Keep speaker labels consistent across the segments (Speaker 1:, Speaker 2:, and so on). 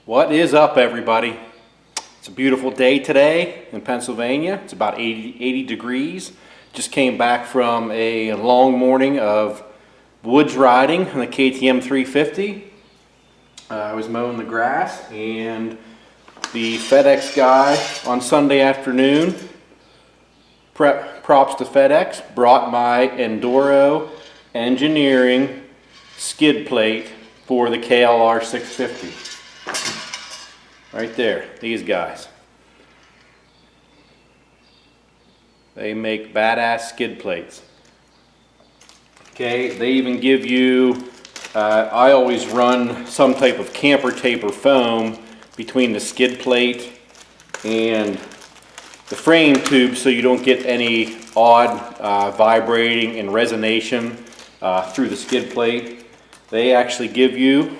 Speaker 1: What is up, everybody? It's a beautiful day today in Pennsylvania. It's about 80 degrees. Just came back from a long morning of woods riding on the KTM 350. I was mowing the grass, and the FedEx guy on Sunday afternoon, props to FedEx, brought my Enduro Engineering skid plate for the KLR 650. Right there, these guys. They make badass skid plates. Okay, they even give you, I always run some type of camper tape or foam between the skid plate and the frame tube so you don't get any odd vibrating and resonation through the skid plate. They actually give you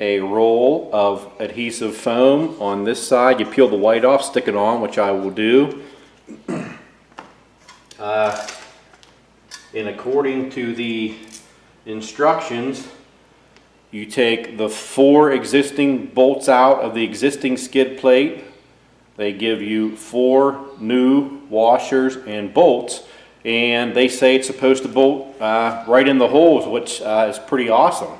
Speaker 1: a roll of adhesive foam on this side. You peel the white off, stick it on, which I will do. And according to the instructions, you take the 4 existing bolts out of the existing skid plate. They give you 4 new washers and bolts, and they say it's supposed to bolt right in the holes, which is pretty awesome.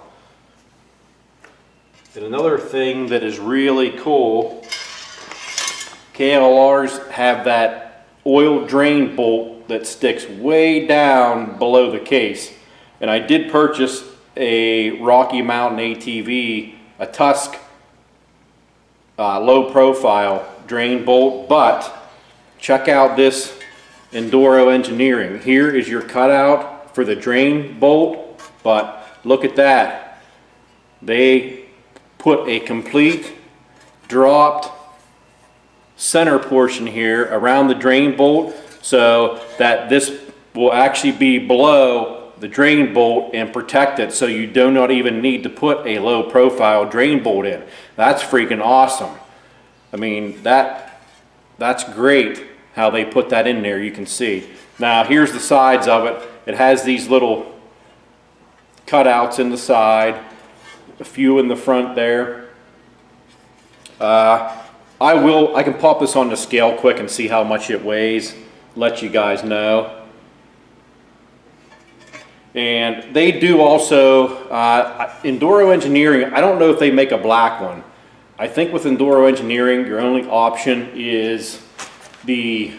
Speaker 1: And another thing that is really cool, KLRs have that oil drain bolt that sticks way down below the case. And I did purchase a Rocky Mountain ATV, a Tusk low profile drain bolt, but check out this Enduro Engineering. Here is your cutout for the drain bolt, but look at that. They put a complete dropped center portion here around the drain bolt so that this will actually be below the drain bolt and protect it, so you do not even need to put a low profile drain bolt in. That's freaking awesome. I mean, that's great how they put that in there. You can see. Now here's the sides of it. It has these little cutouts in the side, a few in the front there. I can pop this on the scale quick and see how much it weighs, let you guys know. And they do also, Enduro Engineering, I don't know if they make a black one. I think with Enduro Engineering, your only option is the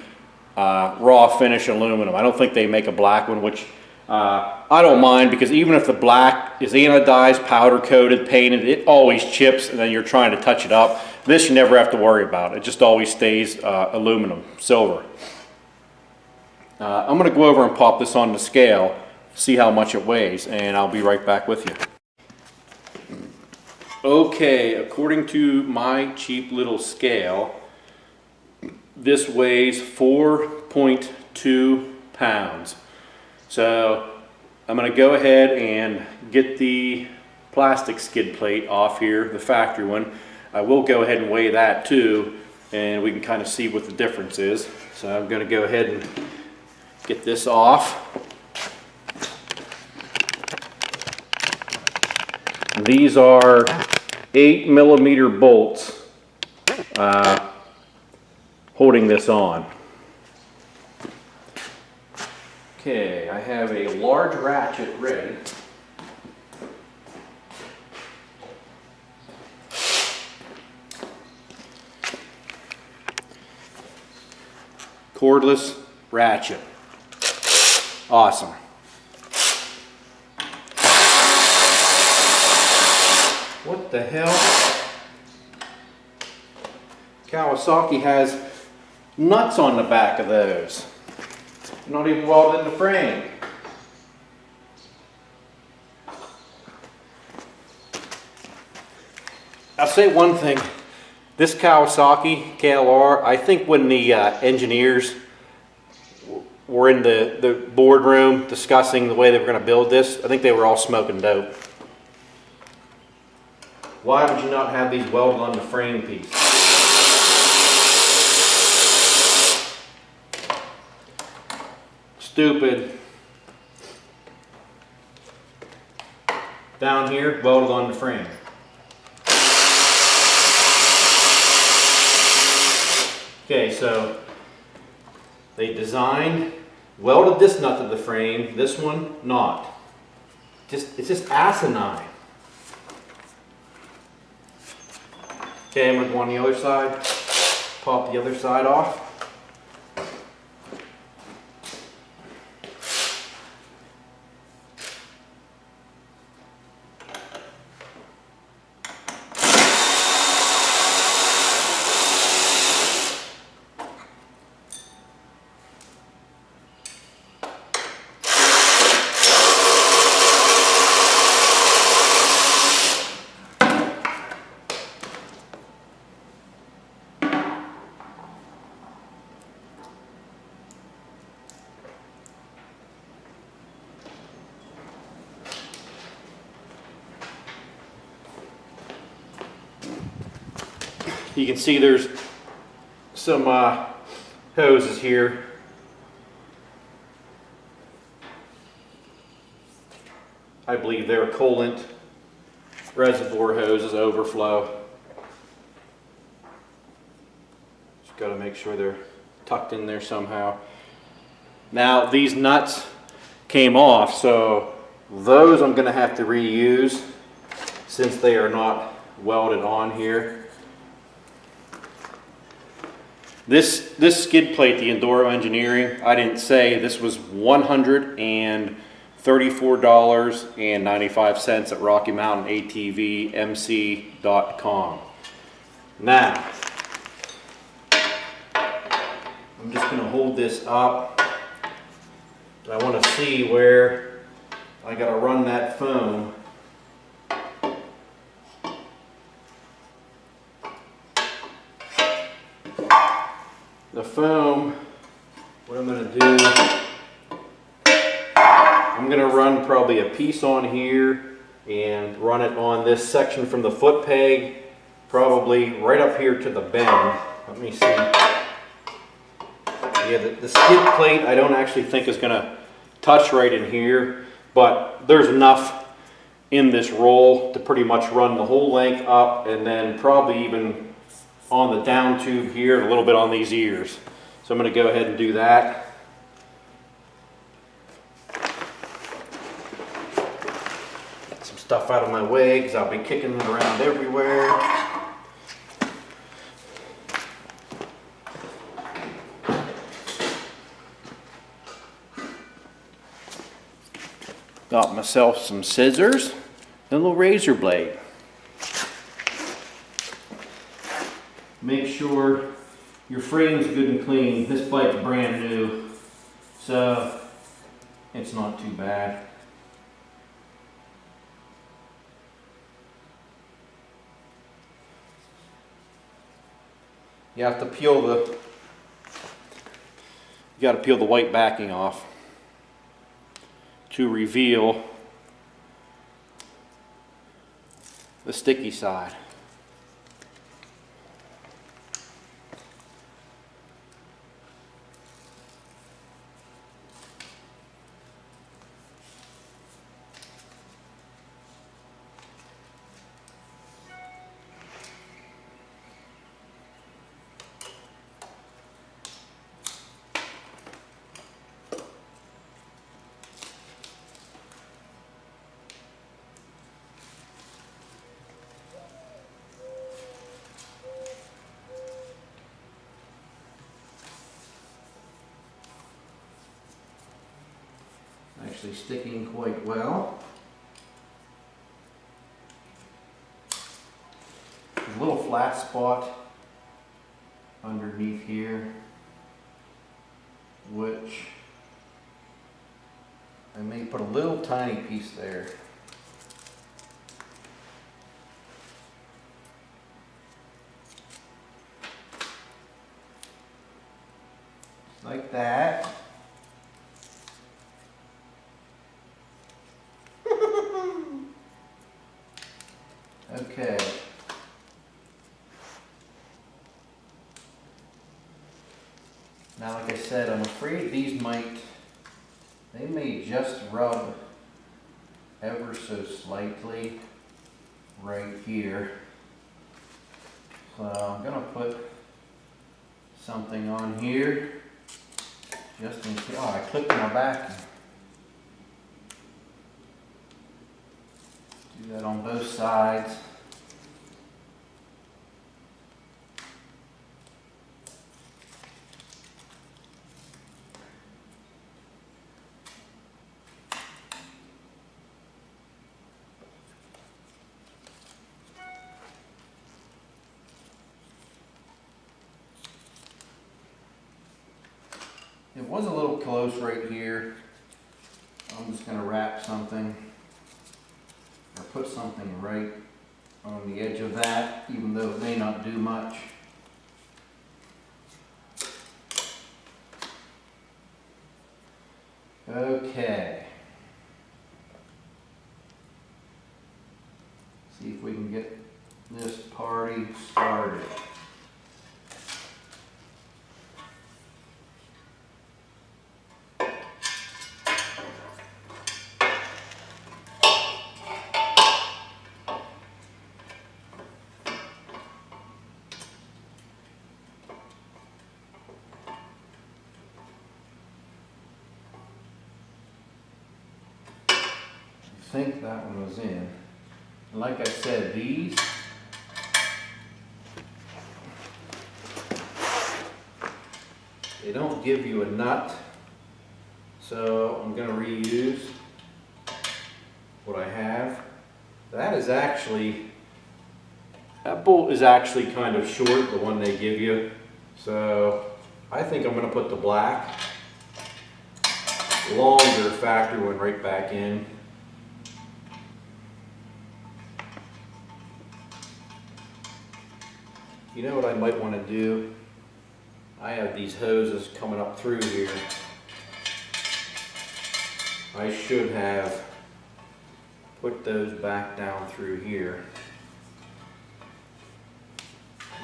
Speaker 1: raw finish aluminum. I don't think they make a black one, which I don't mind, because even if the black is anodized, powder coated, painted, it always chips and then you're trying to touch it up. This you never have to worry about. It just always stays aluminum, silver. I'm going to go over and pop this on the scale, see how much it weighs, and I'll be right back with you. Okay, according to my cheap little scale, this weighs 4.2 pounds. So I'm going to go ahead and get the plastic skid plate off here, the factory one. I will go ahead and weigh that too, and we can kind of see what the difference is. So I'm going to go ahead and get this off. These are 8mm bolts holding this on. Okay, I have a large ratchet ready. Cordless ratchet. Awesome. What the hell? Kawasaki has nuts on the back of those. Not even welded in the frame. I'll say one thing. This Kawasaki KLR, I think when the engineers were in the boardroom discussing the way they were going to build this, I think they were all smoking dope. Why would you not have these welded on the frame piece? Stupid. Down here, welded on the frame. Okay, so they designed, welded this nut to the frame, this one not. It's just asinine. Okay, I'm gonna go on the other side, pop the other side off. You can see there's some hoses here. I believe they're coolant reservoir hoses, overflow. Just got to make sure they're tucked in there somehow. Now these nuts came off, so those I'm going to have to reuse since they are not welded on here. This skid plate, the Enduro Engineering, I didn't say, this was $134.95 at RockyMountainATVMC.com. Now, I'm just going to hold this up. I want to see where I got to run that foam. The foam, what I'm going to do, I'm going to run probably a piece on here and run it on this section from the foot peg, probably right up here to the bend. Let me see. Yeah, the skid plate I don't actually think is going to touch right in here, but there's enough in this roll to pretty much run the whole length up, and then probably even on the down tube here and a little bit on these ears. So I'm going to go ahead and do that. Get some stuff out of my way because I'll be kicking it around everywhere. Got myself some scissors and a little razor blade. Make sure your frame's good and clean. This bike's brand new, so it's not too bad. You have to peel the, you got to peel the white backing off to reveal the sticky side. Actually sticking quite well. There's a little flat spot underneath here, which I may put a little tiny piece there. Like that. Okay. Now, like I said, I'm afraid these they may just rub ever so slightly right here. So I'm going to put something on here, just in case. Oh, I clipped my vacuum. Do that on both sides. It was a little close right here. I'm just going to wrap something or put something right on the edge of that, even though it may not do much. Okay. See if we can get this party started. I think that one was in. And like I said, these they don't give you a nut, so I'm going to reuse what I have. That bolt is actually kind of short, the one they give you. So I think I'm going to put the black, longer factory one right back in. You know what I might want to do? I have these hoses coming up through here. I should have put those back down through here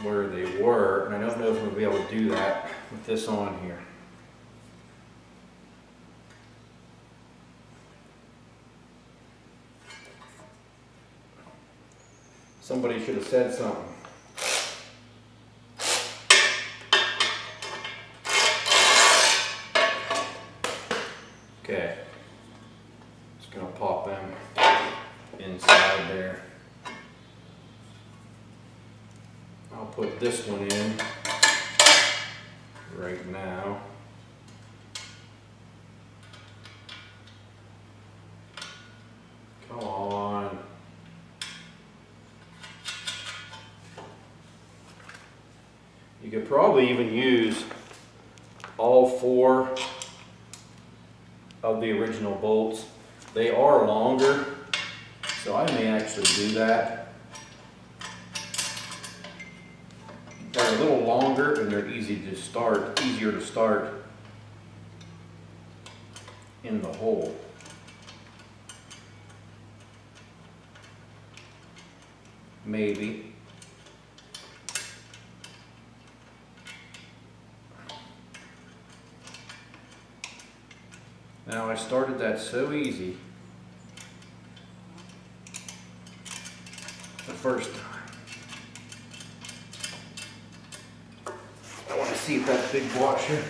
Speaker 1: where they were, and I don't know if I'm going to be able to do that with this on here. Somebody should have said something. Okay, just gonna pop them inside there. I'll put this one in right now. Come on. You could probably even use all 4 of the original bolts. They are longer, so I may actually do that. They're a little longer and they're easier to start in the hole. Maybe. Now I started that so easy the first time. I want to see if that big washer.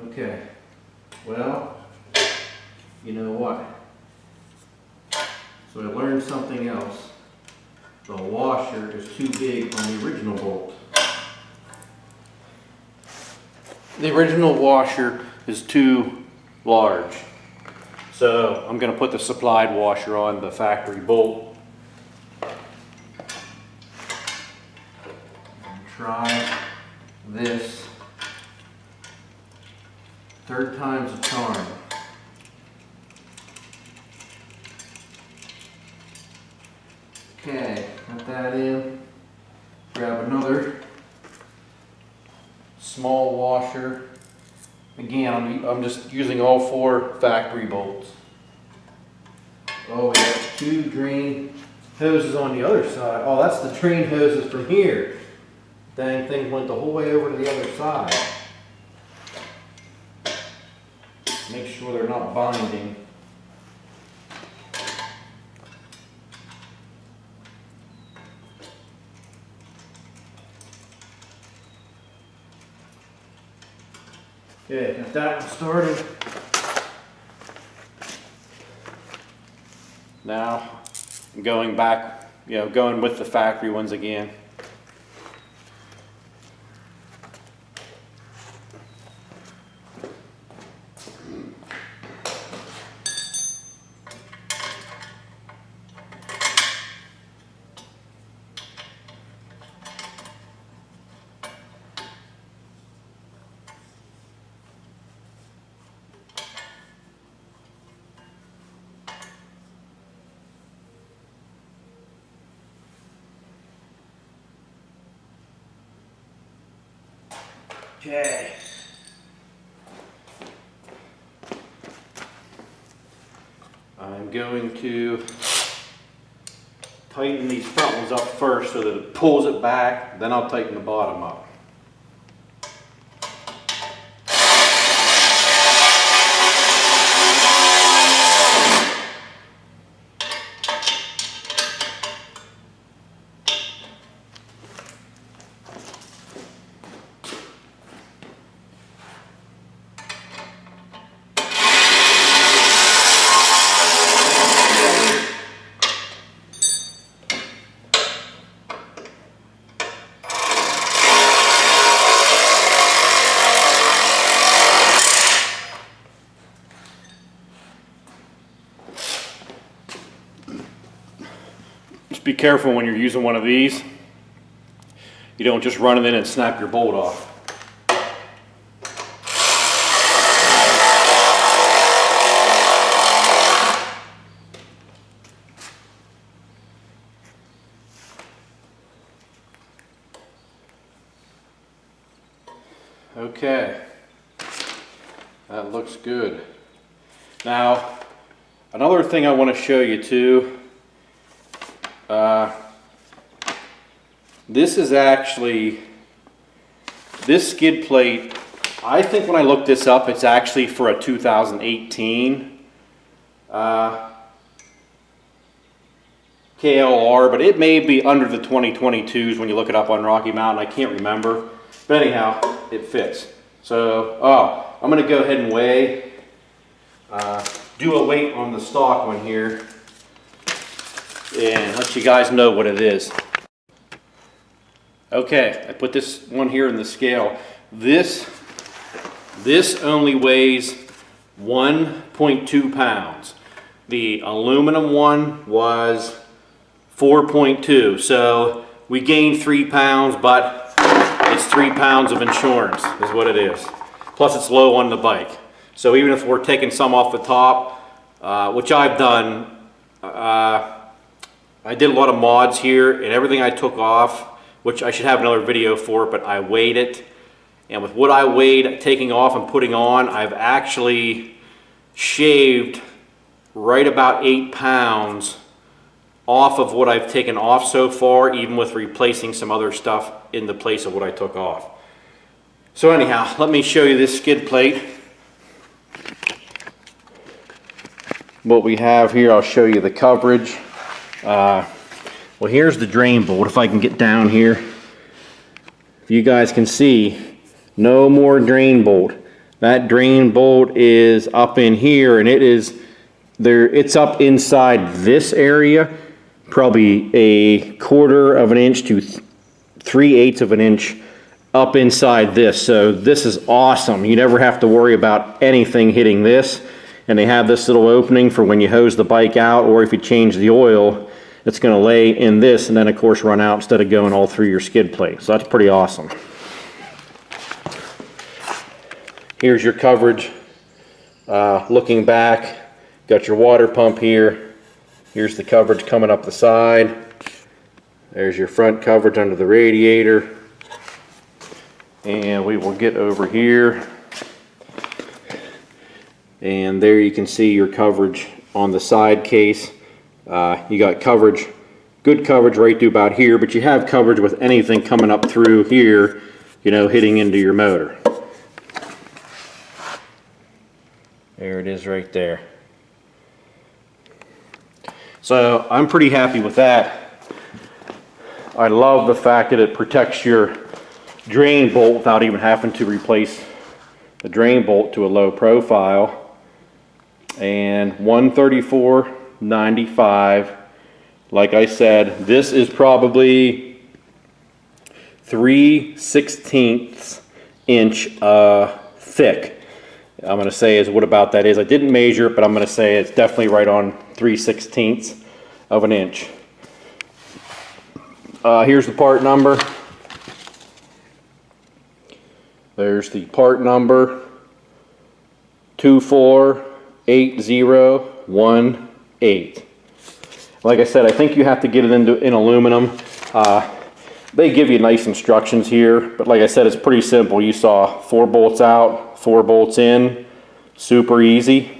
Speaker 1: Okay, well, you know what? So I learned something else. The washer is too big on the original bolt. The original washer is too large. So I'm going to put the supplied washer on the factory bolt. And try this. 3rd time's a charm. Okay, got that in. Grab another small washer. Again, I'm just using all 4 factory bolts. Oh, we got 2 drain hoses on the other side. Oh, that's the drain hoses from here. Dang thing went the whole way over to the other side. Make sure they're not binding. Okay, got that one started. Now, I'm going back, going with the factory ones again. Okay. I'm going to tighten these front ones up first so that it pulls it back, then I'll tighten the bottom up. Be careful when you're using one of these. You don't just run it in and snap your bolt off. Okay, that looks good. Now, another thing I want to show you too. This is actually, this skid plate, I think when I looked this up, it's actually for a 2018 KLR, but it may be under the 2022s when you look it up on Rocky Mountain. I can't remember, but anyhow, it fits. So, I'm going to go ahead and weigh, do a weight on the stock one here, and let you guys know what it is. Okay, I put this one here in the scale. This only weighs 1.2 pounds. The aluminum one was 4.2, so we gained 3 pounds, but it's 3 pounds of insurance is what it is. Plus it's low on the bike. So even if we're taking some off the top, which I've done, I did a lot of mods here, and everything I took off, which I should have another video for, but I weighed it. And with what I weighed taking off and putting on, I've actually shaved right about 8 pounds off of what I've taken off so far, even with replacing some other stuff in the place of what I took off. So anyhow, let me show you this skid plate. What we have here, I'll show you the coverage. Well, here's the drain bolt. If I can get down here, if you guys can see, no more drain bolt. That drain bolt is up in here, and it is there. It's up inside this area, probably a 1/4 of an inch to 3/8 of an inch up inside this. So this is awesome. You never have to worry about anything hitting this. And they have this little opening for when you hose the bike out, or if you change the oil, it's going to lay in this and then of course run out instead of going all through your skid plate. So that's pretty awesome. Here's your coverage. Looking back, got your water pump here. Here's the coverage coming up the side. There's your front coverage under the radiator. And we will get over here. And there you can see your coverage on the side case. You got coverage, good coverage right to about here, but you have coverage with anything coming up through here, hitting into your motor. There it is right there. So I'm pretty happy with that. I love the fact that it protects your drain bolt without even having to replace the drain bolt to a low profile, and 134.95. Like I said, this is probably 3/16 inch thick. I'm going to say is what about that is. I didn't measure it, but I'm going to say it's definitely right on 3/16 of an inch. Here's the part number. There's the part number 248018. Like I said, I think you have to get it in aluminum. They give you nice instructions here, but like I said, it's pretty simple. You saw 4 bolts out, 4 bolts in, super easy.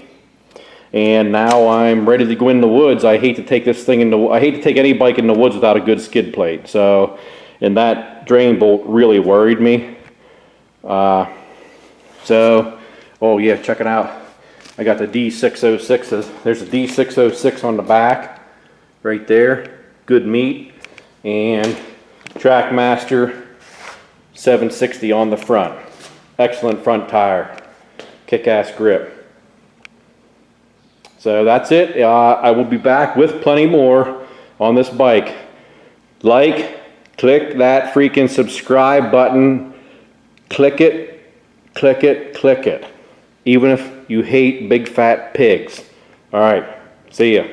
Speaker 1: And now I'm ready to go in the woods. I hate to take this thing I hate to take any bike in the woods without a good skid plate. So, and that drain bolt really worried me. Oh yeah, check it out. I got the D606. There's a D606 on the back, right there. Good meat. And Trackmaster 760 on the front. Excellent front tire. Kick-ass grip. So that's it. I will be back with plenty more on this bike. Like, click that freaking subscribe button. Click it, click it, click it. Even if you hate big fat pigs. All right, see ya.